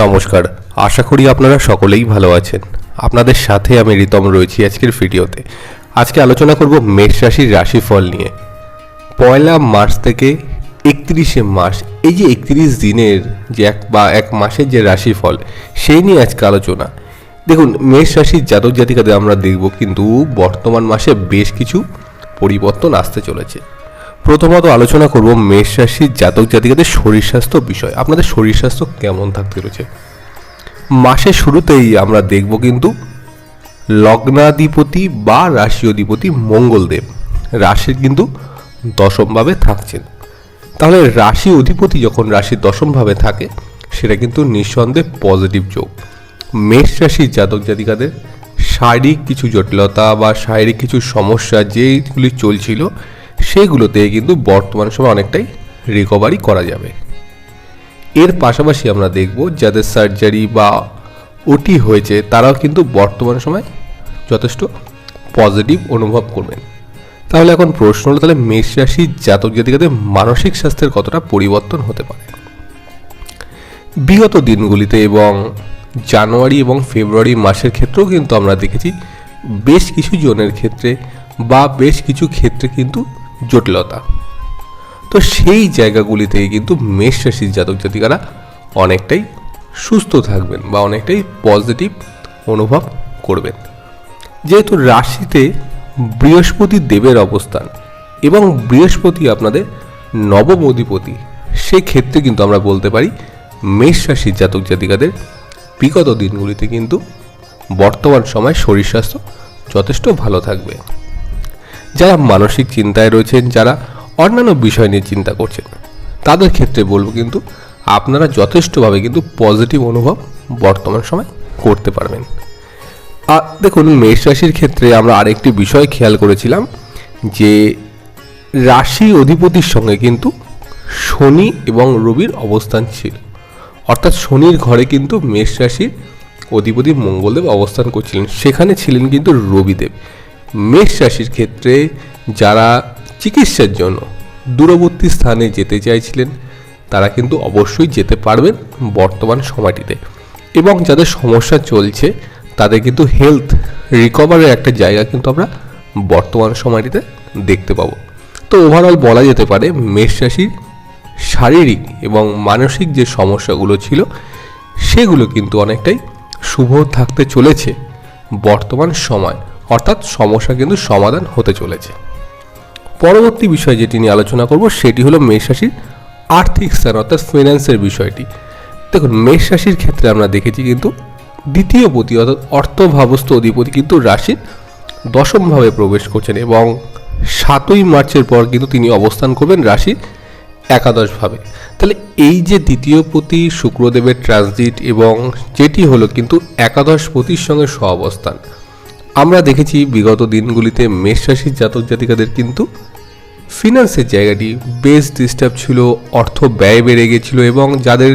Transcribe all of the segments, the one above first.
নমস্কার, আশা করি আপনারা সকলেই ভালো আছেন। আপনাদের সাথে আমি রিতম রয়েছি আজকের ভিডিওতে। আজকে আলোচনা করব মেষ রাশির রাশিফল নিয়ে। 1 মার্চ থেকে 31 মার্চ, এই যে 31 দিনের যে এক মাসের যে রাশিফল, সেই নিয়ে আজকে আলোচনা। দেখুন, মেষ রাশির জাতক জাতিকাদের আমরা দেখব কিন্তু বর্তমান মাসে বেশ কিছু পরিবর্তন আসতে চলেছে। প্রথমত আলোচনা করব মেষ রাশির জাতক জাতিকাদের শরীর স্বাস্থ্য বিষয়। আপনাদের শরীর স্বাস্থ্য কেমন থাকতে রয়েছে। মাসের শুরুতেই আমরা দেখব কিন্তু লগ্নাধিপতি বা রাশি অধিপতি মঙ্গলদেব রাশির কিন্তু দশমভাবে থাকছেন। তাহলে রাশি অধিপতি যখন রাশির দশমভাবে থাকে, সেটা কিন্তু নিঃসন্দেহে পজিটিভ যোগ। মেষ রাশির জাতক জাতিকাদের শারীরিক কিছু জটিলতা বা শারীরিক কিছু সমস্যা যেগুলি চলছিল, সেগুলোতে কিন্তু বর্তমান সময় অনেকটাই রিকভারি করা যাবে। এর পাশাপাশি আমরা দেখব যাদের সার্জারি বা ওটি হয়েছে, তারাও কিন্তু বর্তমান সময় যথেষ্ট পজিটিভ অনুভব করবেন। তাহলে এখন প্রশ্ন হলো, তাহলে মেষ রাশির জাতক জাতিকাদের মানসিক স্বাস্থ্যের কতটা পরিবর্তন হতে পারে। বিগত দিনগুলিতে এবং জানুয়ারি এবং ফেব্রুয়ারি মাসের ক্ষেত্রেও কিন্তু আমরা দেখেছি বেশ কিছু জনের ক্ষেত্রে বা বেশ কিছু ক্ষেত্রে কিন্তু জটিলতা। তো সেই জায়গাগুলিতে কিন্তু মেষ রাশির জাতক জাতিকারা অনেকটাই সুস্থ থাকবেন বা অনেকটাই পজিটিভ অনুভব করবেন। যেহেতু রাশিতে বৃহস্পতি দেবের অবস্থান এবং বৃহস্পতি আপনাদের নবম অধিপতি, সেক্ষেত্রে কিন্তু আমরা বলতে পারি মেষ রাশির জাতক জাতিকাদের বিগত দিনগুলিতে কিন্তু বর্তমান সময় শরীর স্বাস্থ্য যথেষ্ট ভালো থাকবে। যারা মানসিক চিন্তায় রয়েছেন, যারা অন্যান্য বিষয় নিয়ে চিন্তা করছেন, তাদের ক্ষেত্রে বলবো কিন্তু আপনারা যথেষ্টভাবে কিন্তু পজিটিভ অনুভব বর্তমান সময় করতে পারবেন। আর দেখুন, মেষ রাশির ক্ষেত্রে আমরা আরেকটি বিষয় খেয়াল করেছিলাম যে রাশি অধিপতির সঙ্গে কিন্তু শনি এবং রবির অবস্থান ছিল। অর্থাৎ শনির ঘরে কিন্তু মেষ রাশির অধিপতি মঙ্গলদেব অবস্থান করছিলেন, সেখানে ছিলেন কিন্তু রবিদেব। মেষ রাশির ক্ষেত্রে যারা চিকিৎসার জন্য দূরবর্তী স্থানে যেতে চাইছিলেন, তারা কিন্তু অবশ্যই যেতে পারবেন বর্তমান সময়টিতে। এবং যাদের সমস্যা চলছে, তাদের কিন্তু হেলথ রিকভারের একটা জায়গা কিন্তু আমরা বর্তমান সময়টিতে দেখতে পাবো। তো ওভারঅল বলা যেতে পারে মেষ রাশির শারীরিক এবং মানসিক যে সমস্যাগুলো ছিল, সেগুলো কিন্তু অনেকটাই শুভ থাকতে চলেছে বর্তমান সময়। অর্থাৎ সমস্যা কিন্তু সমাধান হতে চলেছে। পরবর্তী বিষয় যেটি নিয়ে আলোচনা করব, সেটি হলো মেষ রাশির আর্থিক স্থান অর্থাৎ ফিন্যান্সের বিষয়টি। দেখুন, মেষ রাশির ক্ষেত্রে আমরা দেখেছি কিন্তু দ্বিতীয় পতি অর্থাৎ অর্থভাবস্থ অধিপতি কিন্তু রাশির দশমভাবে প্রবেশ করছেন এবং 7ই মার্চের পর কিন্তু তিনি অবস্থান করবেন রাশির একাদশভাবে। তাহলে এই যে দ্বিতীয় পতি শুক্রদেবের ট্রানজিট এবং যেটি হলো কিন্তু একাদশ পতির সঙ্গে সহাবস্থান, আমরা দেখেছি বিগত দিনগুলিতে মেষ রাশির জাতক জাতিকাদের কিন্তু ফিনান্সের জায়গাটি বেশ ডিস্টার্ব ছিল, অর্থ ব্যয় বেড়ে গেছিল এবং যাদের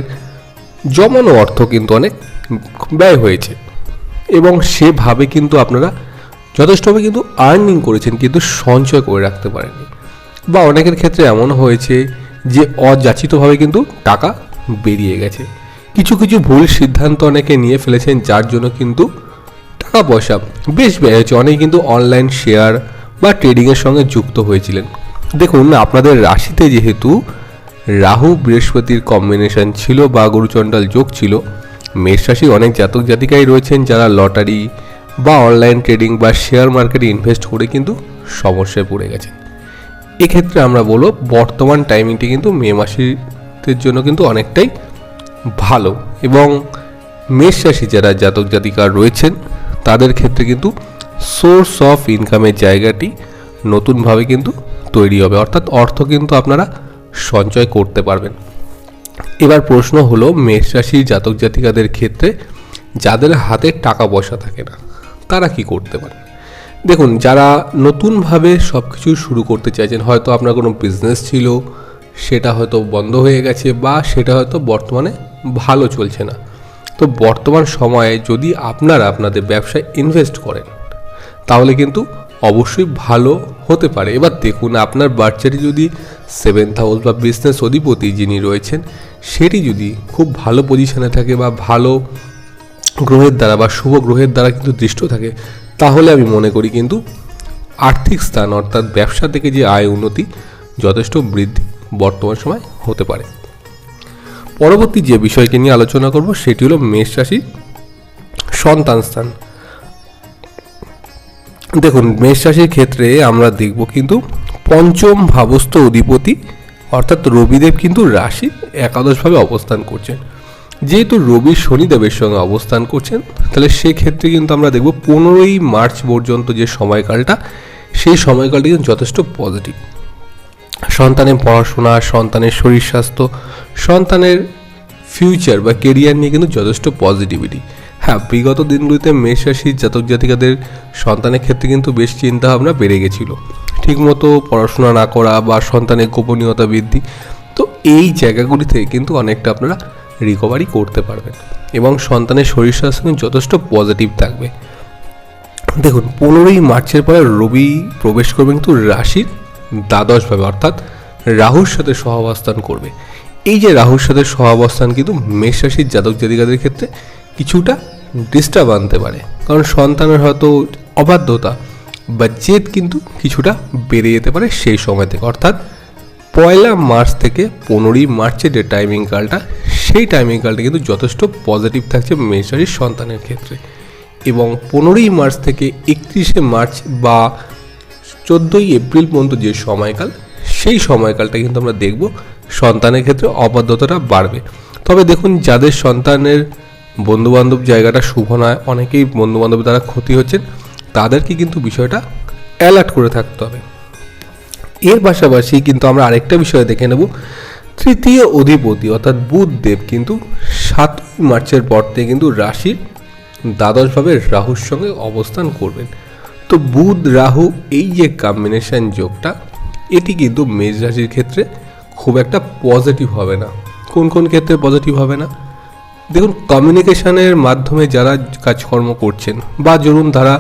জমানো অর্থ কিন্তু অনেক ব্যয় হয়েছে এবং সেভাবে কিন্তু আপনারা যথেষ্টভাবে কিন্তু আর্নিং করেছেন, কিন্তু সঞ্চয় করে রাখতে পারেননি। বা অনেকের ক্ষেত্রে এমন হয়েছে যে অযাচিতভাবে কিন্তু টাকা বেরিয়ে গেছে। কিছু কিছু ভুল সিদ্ধান্ত অনেকে নিয়ে ফেলেছেন, যার জন্য কিন্তু টাকা পয়সা বেশ ব্যয় হয়েছে। অনেকে কিন্তু অনলাইন শেয়ার বা ট্রেডিংয়ের সঙ্গে যুক্ত হয়েছিলেন। দেখুন, আপনাদের রাশিতে যেহেতু রাহু বৃহস্পতির কম্বিনেশন ছিল বা গুরুচণ্ডাল যোগ ছিল, মেষ রাশি অনেক জাতক জাতিকাই রয়েছেন যারা লটারি বা অনলাইন ট্রেডিং বা শেয়ার মার্কেটে ইনভেস্ট করে কিন্তু সমস্যায় পড়ে গেছেন। এক্ষেত্রে আমরা বলব বর্তমান টাইমিংটি কিন্তু মে মাসের জন্য কিন্তু অনেকটাই ভালো এবং মেষ রাশি যারা জাতক জাতিকা রয়েছেন, তাদের ক্ষেত্রে কিন্তু সোর্স অফ ইনকামের জায়গাটি নতুনভাবে কিন্তু তৈরি হবে। অর্থাৎ অর্থ কিন্তু আপনারা সঞ্চয় করতে পারবেন। এবার প্রশ্ন হলো, মেষ রাশির জাতক জাতিকাদের ক্ষেত্রে যাদের হাতে টাকা পয়সা থাকে না, তারা কি করতে পারে। দেখুন, যারা নতুনভাবে সব কিছু শুরু করতে চাইছেন, হয়তো আপনার কোনো বিজনেস ছিল, সেটা হয়তো বন্ধ হয়ে গেছে বা সেটা হয়তো বর্তমানে ভালো চলছে না। তো বর্তমান সময়ে যদি আপনারা আপনাদের ব্যবসায় ইনভেস্ট করেন, তাহলে কিন্তু অবশ্যই ভালো হতে পারে। এবার দেখুন, আপনার বাচ্চাটি যদি 7th হাউস বা বিজনেস অধিপতি যিনি রয়েছেন, সেটি যদি খুব ভালো পজিশনে থাকে বা ভালো গ্রহের দ্বারা বা শুভ গ্রহের দ্বারা কিন্তু দৃষ্ট থাকে, তাহলে আমি মনে করি কিন্তু আর্থিক স্থান অর্থাৎ ব্যবসা থেকে যে আয় উন্নতি যথেষ্ট বৃদ্ধি বর্তমান সময় হতে পারে। পরবর্তী যে বিষয়কে নিয়ে আলোচনা করব সেটি হলো মেষ রাশি সন্তান স্থান। দেখুন, মেষ রাশির ক্ষেত্রে আমরা দেখব কিন্তু পঞ্চম ভাবস্থ অধিপতি অর্থাৎ রবিদেব কিন্তু রাশি একাদশভাবে অবস্থান করছেন। যেহেতু রবি শনিদেবের সঙ্গে অবস্থান করছেন, তাহলে সেক্ষেত্রে কিন্তু আমরা দেখব 15ই মার্চ পর্যন্ত যে সময়কালটা, সেই সময়কালটা কিন্তু যথেষ্ট পজিটিভ। সন্তানের পড়াশোনা, সন্তানের শরীর স্বাস্থ্য, সন্তানের ফিউচার বা কেরিয়ার নিয়ে কিন্তু যথেষ্ট পজিটিভিটি। হ্যাঁ, বিগত দিনগুলিতে মেষ রাশির জাতক জাতিকাদের সন্তানের ক্ষেত্রে কিন্তু বেশ চিন্তাভাবনা বেড়ে গেছিলো, ঠিকমতো পড়াশোনা না করা বা সন্তানের গোপনীয়তা বৃদ্ধি। তো এই জায়গাগুলি থেকে কিন্তু অনেকটা আপনারা রিকভারি করতে পারবেন এবং সন্তানের শরীর স্বাস্থ্য কিন্তু যথেষ্ট পজিটিভ থাকবে। দেখুন, 15ই মার্চের পরে রবি প্রবেশ করবে কিন্তু রাশির দ্বাদশভাবে অর্থাৎ রাহুর সাথে সহাবস্থান করবে। এই যে রাহুর সাথে সহাবস্থান কিন্তু মেষ রাশির জাতক জাতিকাদের ক্ষেত্রে কিছুটা ডিস্টার্ব আনতে পারে, কারণ সন্তানের হয়তো অবাধ্যতা বা জেদ কিন্তু কিছুটা বেড়ে যেতে পারে সেই সময় থেকে। অর্থাৎ 1 মার্চ থেকে 15ই মার্চের যে টাইমিং কালটা, সেই টাইমিং কালটা কিন্তু যথেষ্ট পজিটিভ থাকছে মেষ রাশির সন্তানের ক্ষেত্রে। এবং 15ই মার্চ থেকে 31শে মার্চ বা 14ই এপ্রিল পর্যন্ত যে সময়কাল, সেই সময়কালটা কিন্তু আমরা দেখব সন্তানের ক্ষেত্রে অবাধ্যতাটা বাড়বে। তবে দেখুন, যাদের সন্তানের বন্ধুবান্ধব জায়গাটা শুভ নয়, অনেকেই বন্ধুবান্ধব দ্বারা ক্ষতি হচ্ছেন, তাদেরকে কিন্তু বিষয়টা অ্যালার্ট করে থাকতে হবে। এর পাশাপাশি কিন্তু আমরা আরেকটা বিষয় দেখে নেব, তৃতীয় অধিপতি অর্থাৎ বুধ দেব কিন্তু 7ই মার্চের পর থেকে কিন্তু রাশির দ্বাদশভাবে রাহুর সঙ্গে অবস্থান করবেন। তো বুধ রাহু এই যে কম্বিনেশন যোগটা, এটি কিন্তু মেষ রাশির ক্ষেত্রে খুব একটা পজিটিভ হবে না। কোন কোন ক্ষেত্রে পজিটিভ হবে না? দেখুন, কমিউনিকেশনের মাধ্যমে যারা কাজকর্ম করছেন বা ধরুন যারা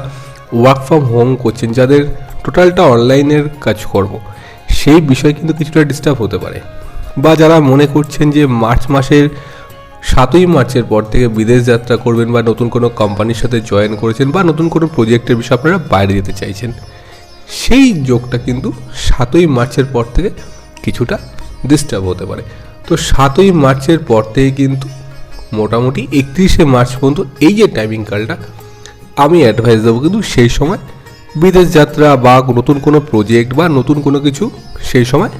ওয়ার্ক ফ্রম হোম করছেন, যাদের টোটালটা অনলাইনের কাজকর্ম, সেই বিষয় কিন্তু কিছুটা ডিস্টার্ব হতে পারে। বা যারা মনে করছেন যে মার্চ মাসের 7ই মার্চের পর থেকে বিদেশ যাত্রা করবেন বা নতুন কোনো কোম্পানির সাথে জয়েন করেছেন বা নতুন কোনো প্রজেক্টের বিষয়ে আপনারা বাইরে যেতে চাইছেন, সেই যোগটা কিন্তু 7ই মার্চের পর থেকে কিছুটা ডিস্টার্ব হতে পারে। তো 7ই মার্চের পর থেকে কিন্তু মোটামুটি 31শে মার্চ পর্যন্ত এই যে টাইমিং কালটা, আমি অ্যাডভাইস দেবো কিন্তু সেই সময় বিদেশ যাত্রা বা নতুন কোনো প্রজেক্ট বা নতুন কোনো কিছু সেই সময়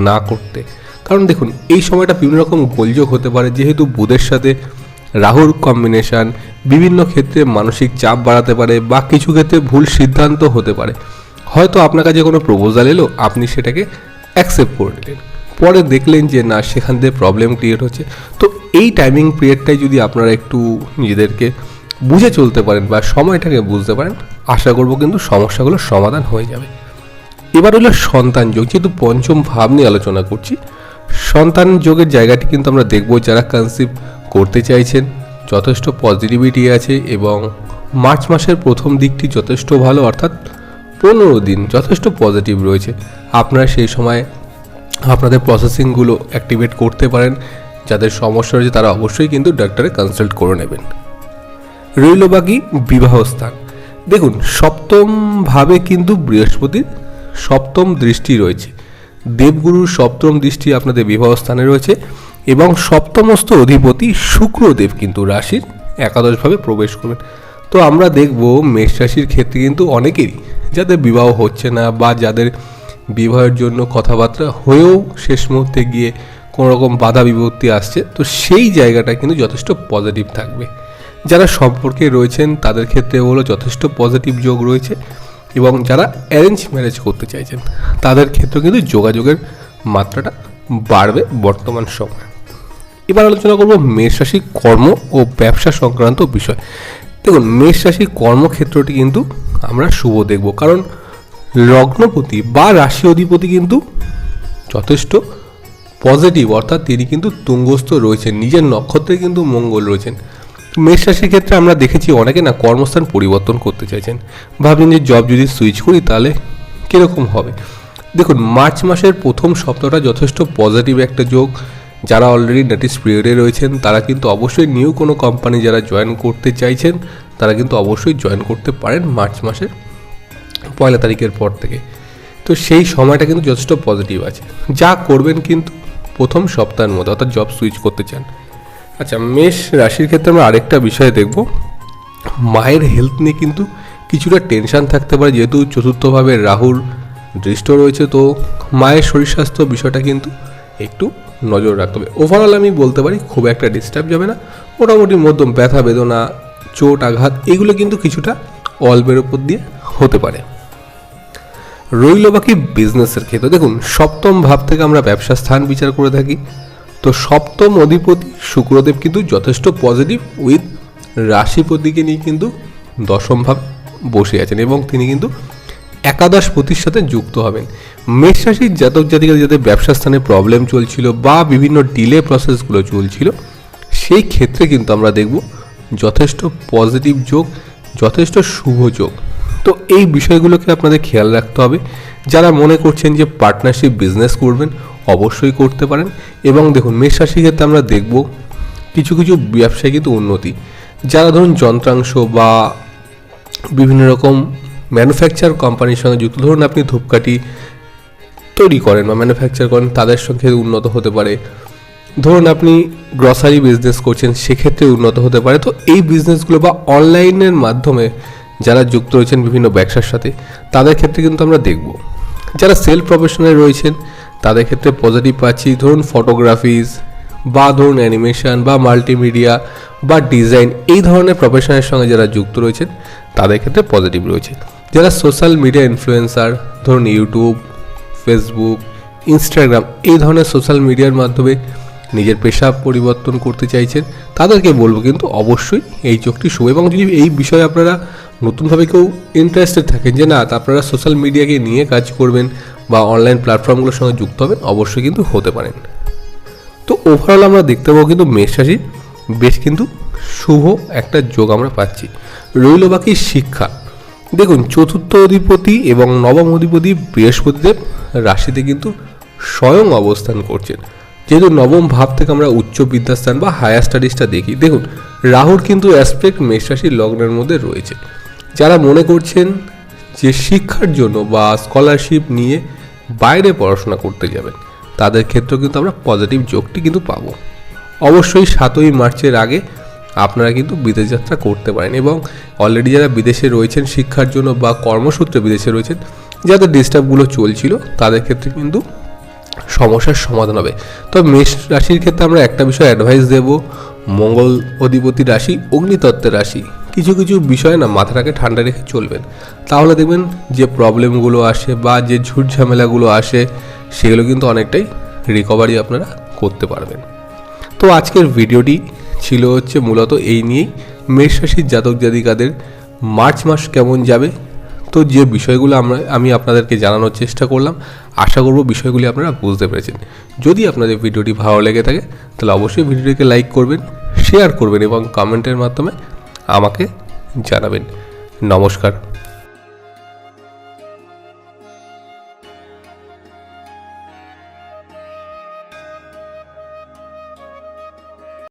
না করতে। কারণ দেখুন, এই সময়টা বিভিন্ন রকম গোলযোগ হতে পারে, যেহেতু বুধের সাথে রাহুর কম্বিনেশান বিভিন্ন ক্ষেত্রে মানসিক চাপ বাড়াতে পারে বা কিছু ক্ষেত্রে ভুল সিদ্ধান্ত হতে পারে। হয়তো আপনার কাছে কোনো প্রপোজাল এলো, আপনি সেটাকে অ্যাকসেপ্ট করে নিলেন, পরে দেখলেন যে না, সেখান থেকে প্রবলেম ক্রিয়েট হচ্ছে। তো এই টাইমিং পিরিয়ডটাই যদি আপনারা একটু নিজেদেরকে বুঝে চলতে পারেন বা সময়টাকে বুঝতে পারেন, আশা করব কিন্তু সমস্যাগুলোর সমাধান হয়ে যাবে। এবার হলো সন্তান যোগ। যেহেতু পঞ্চম ভাব নিয়ে আলোচনা করছি, সন্তান যোগের জায়গাটি কিন্তু আমরা দেখব যারা কনসিভ করতে চাইছেন, যথেষ্ট পজিটিভিটি আছে এবং মার্চ মাসের প্রথম দিকটি যথেষ্ট ভালো, অর্থাৎ 15 দিন যথেষ্ট পজিটিভ রয়েছে। আপনারা সেই সময় আপনাদের প্রসেসিংগুলো অ্যাক্টিভেট করতে পারেন। যাদের সমস্যা রয়েছে তারা অবশ্যই কিন্তু ডাক্তারে কনসাল্ট করে নেবেন। রইল বাকি বিবাহ স্থান। দেখুন, সপ্তম ভাবে কিন্তু বৃহস্পতির সপ্তম দৃষ্টি রয়েছে, দেবগুরুর সপ্তম দৃষ্টি আপনাদের বিবাহ স্থানে রয়েছে এবং সপ্তমস্থ অধিপতি শুক্রদেব কিন্তু রাশির একাদশভাবে প্রবেশ করবেন। তো আমরা দেখব মেষ রাশির ক্ষেত্রে কিন্তু অনেকেরই যাদের বিবাহ হচ্ছে না বা যাদের বিবাহের জন্য কথাবার্তা হয়েও শেষ মুহূর্তে গিয়ে কোনো রকম বাধা বিপত্তি আসছে, তো সেই জায়গাটা কিন্তু যথেষ্ট পজিটিভ থাকবে। যারা সম্পর্কে রয়েছেন তাদের ক্ষেত্রে হলো যথেষ্ট পজিটিভ যোগ রয়েছে এবং যারা অ্যারেঞ্জ ম্যারেজ করতে চাইছেন তাদের ক্ষেত্রে কিন্তু যোগাযোগের মাত্রাটা বাড়বে বর্তমান সময়ে। এবার আলোচনা করব মেষ রাশি কর্ম ও ব্যবসা সংক্রান্ত বিষয়। দেখুন, মেষ রাশির কর্মক্ষেত্রটি কিন্তু আমরা শুভ দেখব, কারণ লগ্নপতি বা রাশি অধিপতি কিন্তু যথেষ্ট পজিটিভ, অর্থাৎ তিনি কিন্তু তুঙ্গস্থ রয়েছেন, নিজের নক্ষত্রে কিন্তু মঙ্গল রয়েছেন। মেষ রাশির ক্ষেত্রে আমরা দেখেছি অনেকে না কর্মস্থান পরিবর্তন করতে চাইছেন, ভাবছেন যে জব যদি সুইচ করি তাহলে কীরকম হবে। দেখুন, মার্চ মাসের প্রথম সপ্তাহটা যথেষ্ট পজিটিভ একটা যোগ, যারা অলরেডি নোটিস পিরিয়ডে রয়েছেন তারা কিন্তু অবশ্যই নিউ কোনো কোম্পানি যারা জয়েন করতে চাইছেন তারা কিন্তু অবশ্যই জয়েন করতে পারেন মার্চ মাসের 1 তারিখের পর থেকে। তো সেই সময়টা কিন্তু যথেষ্ট পজিটিভ আছে। যা করবেন কিন্তু প্রথম সপ্তাহের মধ্যে, অর্থাৎ জব সুইচ করতে চান। আচ্ছা, মেষ রাশির ক্ষেত্রে আমরা আরেকটা বিষয় দেখব, মায়ের হেলথ নিয়ে কিন্তু কিছুটা টেনশান থাকতে পারে, যেহেতু চতুর্থভাবে রাহুর দৃষ্ট রয়েছে। তো মায়ের শরীর স্বাস্থ্য বিষয়টা কিন্তু একটু নজর রাখতে হবে। ওভারঅল আমি বলতে পারি খুব একটা ডিস্টার্ব যাবে না, মোটামুটি মধ্যম ব্যথা বেদনা, চোট আঘাত এগুলো কিন্তু কিছুটা অল্পের উপর দিয়ে হতে পারে। রইল বাকি বিজনেসের ক্ষেত্রে, দেখুন সপ্তম ভাব থেকে আমরা ব্যবসা স্থান বিচার করে থাকি। তো সপ্তম অধিপতি শুক্রদেব কিন্তু যথেষ্ট পজিটিভ, উইথ রাশিপতিকে নিয়ে কিন্তু দশম ভাব বসে আছেন এবং তিনি কিন্তু একাদশ পতির সাথে যুক্ত হবেন। মেষ রাশির জাতক জাতিকাদের যাদের ব্যবসা স্থানে প্রবলেম চলছিল বা বিভিন্ন ডিলে প্রসেসগুলো চলছিল, সেই ক্ষেত্রে কিন্তু আমরা দেখব যথেষ্ট পজিটিভ যোগ, যথেষ্ট শুভ যোগ। তো এই বিষয়গুলোকে আপনাদের খেয়াল রাখতে হবে। যারা মনে করছেন যে পার্টনারশিপ বিজনেস করবেন অবশ্যই করতে পারেন। এবং দেখুন মেষ রাশির ক্ষেত্রে আমরা দেখব কিছু কিছু ব্যবসায় কিন্তু উন্নতি, যারা ধরুন যন্ত্রাংশ বা বিভিন্ন রকম ম্যানুফ্যাকচার কোম্পানির সঙ্গে যুক্ত, ধরুন আপনি ধূপকাঠি তৈরি করেন বা ম্যানুফ্যাকচার করেন, তাদের সঙ্গে উন্নত হতে পারে। ধরুন আপনি গ্রসারি বিজনেস করছেন, সেক্ষেত্রে উন্নত হতে পারে। তো এই বিজনেসগুলো বা অনলাইনের মাধ্যমে যারা যুক্ত রয়েছেন বিভিন্ন ব্যবসার সাথে, তাদের ক্ষেত্রে কিন্তু আমরা দেখব। যারা সেল প্রফেশনে রয়েছেন তাদের ক্ষেত্রে পজিটিভ পাচ্ছি। ধরুন ফটোগ্রাফিজ বা ধরুন অ্যানিমেশন বা মাল্টিমিডিয়া বা ডিজাইন, এই ধরনের প্রফেশনের সঙ্গে যারা যুক্ত রয়েছেন তাদের ক্ষেত্রে পজিটিভ রয়েছে। যারা সোশ্যাল মিডিয়া ইনফ্লুয়েন্সার, ধরুন ইউটিউব, ফেসবুক, ইনস্টাগ্রাম, এই ধরনের সোশ্যাল মিডিয়ার মাধ্যমে নিজের পেশা পরিবর্তন করতে চাইছেন, তাদেরকে বলবো কিন্তু অবশ্যই এই চোখটি শুভ। এবং যদি এই বিষয়ে আপনারা নতুনভাবে কেউ ইন্টারেস্টেড থাকেন যে না আপনারা সোশ্যাল মিডিয়াকে নিয়ে কাজ করবেন বা অনলাইন প্ল্যাটফর্মগুলোর সঙ্গে যুক্ত হবেন, অবশ্যই কিন্তু হতে পারেন। তো ওভারঅল আমরা দেখতে পাবো কিন্তু মেষ রাশি বেশ কিন্তু শুভ একটা যোগ আমরা পাচ্ছি। রইল বাকি শিক্ষা, দেখুন চতুর্থ অধিপতি এবং নবম অধিপতি বৃহস্পতিদেব রাশিতে কিন্তু স্বয়ং অবস্থান করছেন। যেহেতু নবম ভাব থেকে আমরা উচ্চ বিদ্যাস্থান বা হায়ার স্টাডিজটা দেখি, দেখুন রাহুর কিন্তু অ্যাসপেক্ট মেষ রাশির লগ্নের মধ্যে রয়েছে। যারা মনে করছেন যে শিক্ষার জন্য বা স্কলারশিপ নিয়ে বাইরে পড়াশোনা করতে যাবেন, তাদের ক্ষেত্রেও কিন্তু আমরা পজিটিভ যোগটি কিন্তু পাবো। অবশ্যই 7ই মার্চের আগে আপনারা কিন্তু বিদেশ যাত্রা করতে পারেন। এবং অলরেডি যারা বিদেশে রয়েছেন শিক্ষার জন্য বা কর্মসূত্রে বিদেশে রয়েছেন, যাদের ডিস্টার্বগুলো চলছিল, তাদের ক্ষেত্রে কিন্তু সমস্যার সমাধান হবে। তো মেষ রাশির ক্ষেত্রে আমরা একটা বিষয় অ্যাডভাইস দেব, মঙ্গল অধিপতি রাশি, অগ্নিতত্ত্বের রাশি, কিছু কিছু বিষয় না মাথাটাকে ঠান্ডা রেখে চলবেন, তাহলে দেখবেন যে প্রবলেমগুলো আসে বা যে ঝুট ঝামেলাগুলো আসে সেগুলো কিন্তু অনেকটাই রিকভারি আপনারা করতে পারবেন। তো আজকের ভিডিওটি ছিল হচ্ছে মূলত এই নিয়েই, মেষ রাশির জাতক জাতিকাদের মার্চ মাস কেমন যাবে। তো যে বিষয়গুলো আমি আপনাদেরকে জানানোর চেষ্টা করলাম, আশা করব বিষয়গুলি আপনারা বুঝতে পেরেছেন। যদি আপনাদের ভিডিওটি ভালো লেগে থাকে তাহলে অবশ্যই ভিডিওটিকে লাইক করবেন, শেয়ার করবেন এবং কমেন্টের মাধ্যমে আমাকে জানাবেন। নমস্কার।